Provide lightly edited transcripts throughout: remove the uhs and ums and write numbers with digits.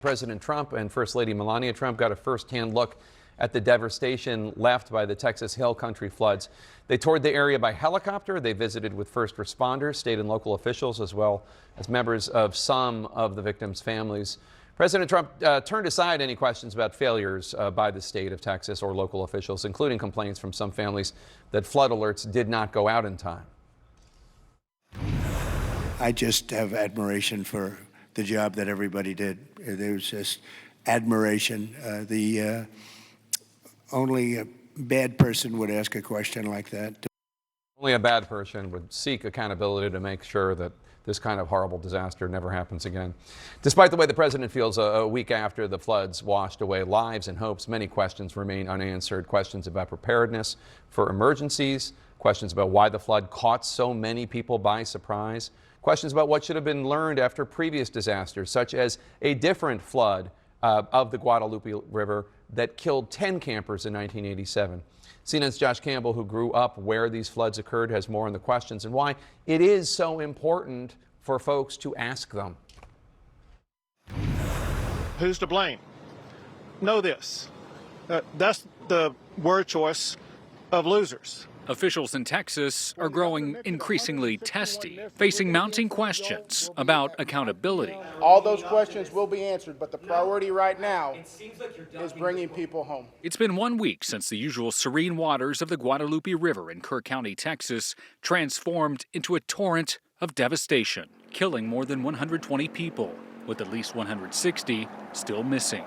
President Trump and First Lady Melania Trump got a first-hand look at the devastation left by the Texas Hill Country floods. They toured the area by helicopter. They visited with first responders, state and local officials, as well as members of some of the victims' families. President Trump turned aside any questions about failures by the state of Texas or local officials, including complaints from some families that flood alerts did not go out in time. I just have admiration for the job that everybody did. There's just admiration. Only a bad person would ask a question like that. Only a bad person would seek accountability to make sure that this kind of horrible disaster never happens again. Despite the way the president feels a week after the floods washed away lives and hopes, many questions remain unanswered. Questions about preparedness for emergencies, questions about why the flood caught so many people by surprise, questions about what should have been learned after previous disasters, such as a different flood of the Guadalupe River that killed 10 campers in 1987. CNN's Josh Campbell, who grew up where these floods occurred, has more on the questions and why it is so important for folks to ask them. Who's to blame? Know this. That's the word choice of losers. Officials in Texas are growing increasingly testy, facing mounting questions about accountability. All those questions will be answered, but the priority right now is bringing people home. It's been 1 week since the usual serene waters of the Guadalupe River in Kerr County, Texas, transformed into a torrent of devastation, killing more than 120 people, with at least 160 still missing.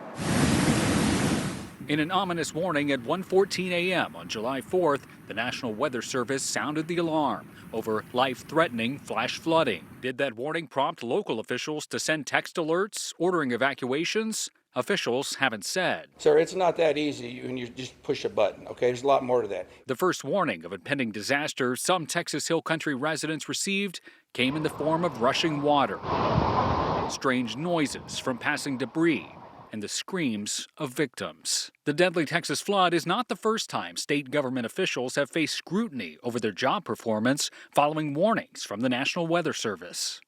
In an ominous warning at 1:14 a.m. on July 4th, the National Weather Service sounded the alarm over life-threatening flash flooding. Did that warning prompt local officials to send text alerts ordering evacuations? Officials haven't said. Sir, it's not that easy when you just push a button, okay? There's a lot more to that. The first warning of impending disaster some Texas Hill Country residents received came in the form of rushing water, strange noises from passing debris, and the screams of victims. The deadly Texas flood is not the first time state government officials have faced scrutiny over their job performance following warnings from the National Weather Service.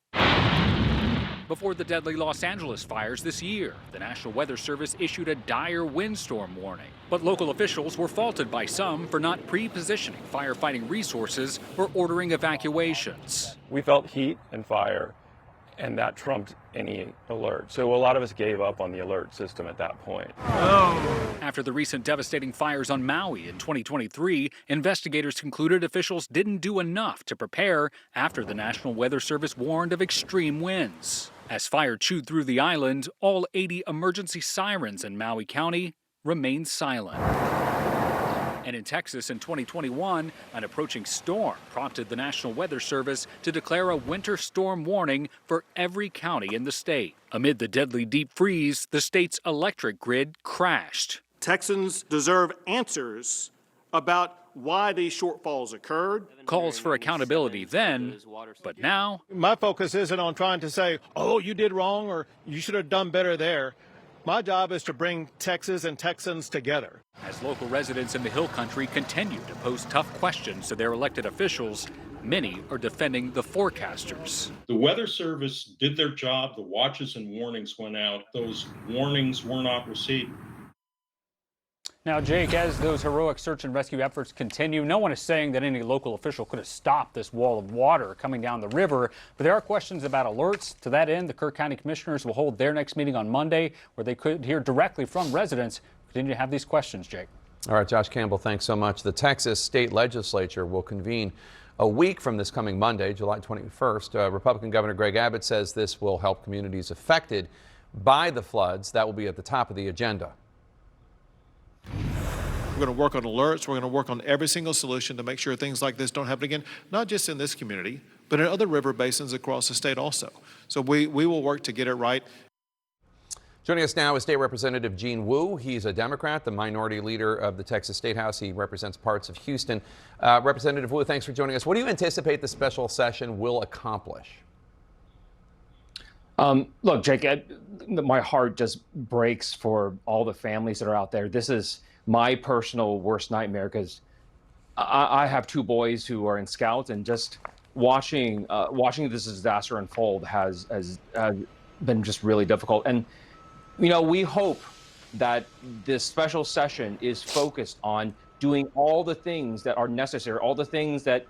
Before the deadly Los Angeles fires this year, the National Weather Service issued a dire windstorm warning. But local officials were faulted by some for not pre-positioning firefighting resources or ordering evacuations. We felt heat and fire, and that trumped any alert. So a lot of us gave up on the alert system at that point. After the recent devastating fires on Maui in 2023, investigators concluded officials didn't do enough to prepare after the National Weather Service warned of extreme winds. As fire chewed through the island, all 80 emergency sirens in Maui County remained silent. And in Texas in 2021, an approaching storm prompted the National Weather Service to declare a winter storm warning for every county in the state. Amid the deadly deep freeze, the state's electric grid crashed. Texans deserve answers about why these shortfalls occurred. Calls for accountability then, but now My focus isn't on trying to say, oh, you did wrong or you should have done better there. My job is to bring Texas and Texans together. as local residents in the Hill Country continue to pose tough questions to their elected officials, many are defending the forecasters. The Weather Service did their job. The watches and warnings went out. Those warnings were not received. Now, Jake, as those heroic search and rescue efforts continue, no one is saying that any local official could have stopped this wall of water coming down the river, but there are questions about alerts. To that end, the Kerr County Commissioners will hold their next meeting on Monday, where they could hear directly from residents who continue to have these questions, Jake. All right, Josh Campbell, thanks so much. The Texas State Legislature will convene a week from this coming Monday, July 21st. Republican Governor Greg Abbott says this will help communities affected by the floods. That will be at the top of the agenda. We're going to work on alerts. We're going to work on every single solution to make sure things like this don't happen again, not just in this community, but in other river basins across the state also. So we will work to get it right. Joining us now is State Representative Gene Wu. He's a Democrat, the minority leader of the Texas State House. He represents parts of Houston. Representative Wu, thanks for joining us. What do you anticipate the special session will accomplish? Look, Jake, my heart just breaks for all the families that are out there. This is my personal worst nightmare because I have two boys who are in Scouts, and just watching this disaster unfold has been just really difficult. And You know, we hope that this special session is focused on doing all the things that are necessary, all the things that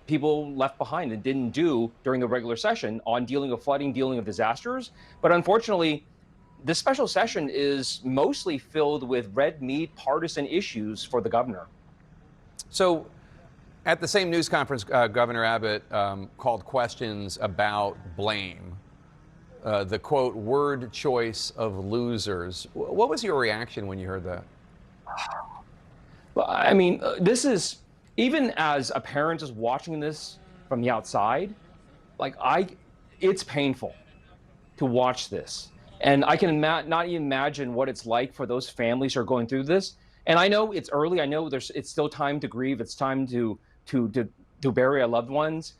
people left behind and didn't do during the regular session on dealing with flooding, dealing with disasters. But unfortunately, this special session is mostly filled with red meat partisan issues for the governor. So at the same news conference, Governor Abbott called questions about blame. The quote, word choice of losers. What was your reaction when you heard that? Well, I mean, this is, even as a parent just watching this from the outside, like it's painful to watch this. And I can not even imagine what it's like for those families who are going through this. And I know it's early. I know it's still time to grieve. It's time to bury our loved ones.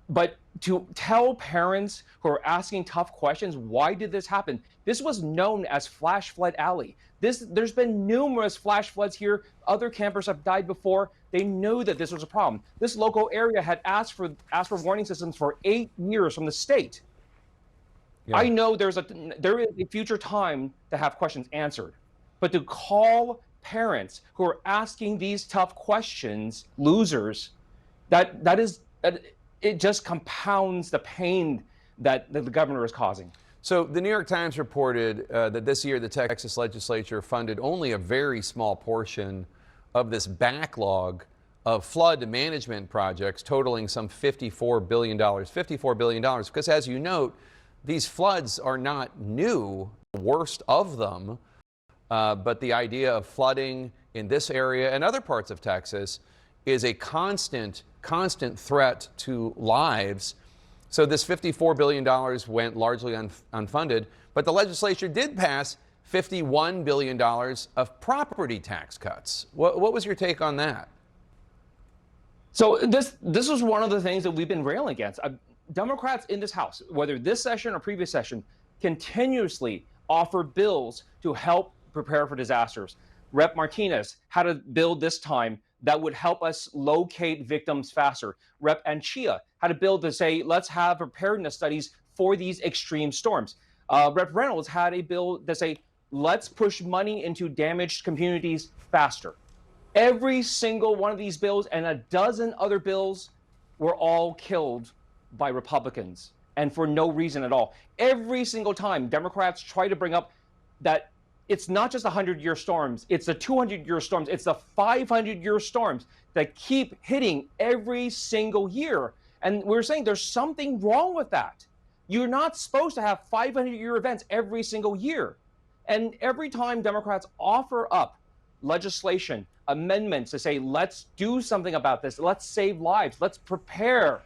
But to tell parents who are asking tough questions, why did this happen? This was known as Flash Flood Alley. There's been numerous flash floods here. Other campers have died before. They knew that this was a problem. This local area had asked for warning systems for 8 years from the state. Yeah. I know there is a future time to have questions answered, but to call parents who are asking these tough questions losers, it just compounds the pain that the governor is causing. So the New York Times reported that this year the Texas legislature funded only a very small portion of this backlog of flood management projects totaling some $54 billion. $54 billion, because as you note, these floods are not new, the worst of them, but the idea of flooding in this area and other parts of Texas is a constant threat to lives. So this $54 billion went largely unfunded, but the legislature did pass $51 billion of property tax cuts. What was your take on that? So this was one of the things that we've been railing against. Democrats in this House, whether this session or previous session, continuously offer bills to help prepare for disasters. Rep. Martinez had a bill this time that would help us locate victims faster. Rep. Anchia had a bill to say, let's have preparedness studies for these extreme storms. Rep. Reynolds had a bill to say, let's push money into damaged communities faster. Every single one of these bills and a dozen other bills were all killed by Republicans, and for no reason at all. Every single time Democrats try to bring up that it's not just 100-year storms, it's the 200-year storms, it's the 500-year storms that keep hitting every single year. And we're saying there's something wrong with that. You're not supposed to have 500-year events every single year. And every time Democrats offer up legislation, amendments to say, let's do something about this, let's save lives, let's prepare,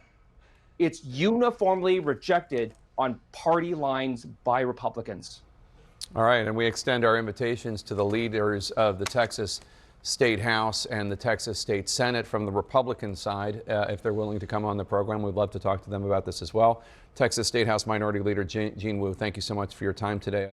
it's uniformly rejected on party lines by Republicans. All right, and we extend our invitations to the leaders of the Texas State House and the Texas State Senate from the Republican side. If they're willing to come on the program, we'd love to talk to them about this as well. Texas State House Minority Leader Jean Wu, thank you so much for your time today.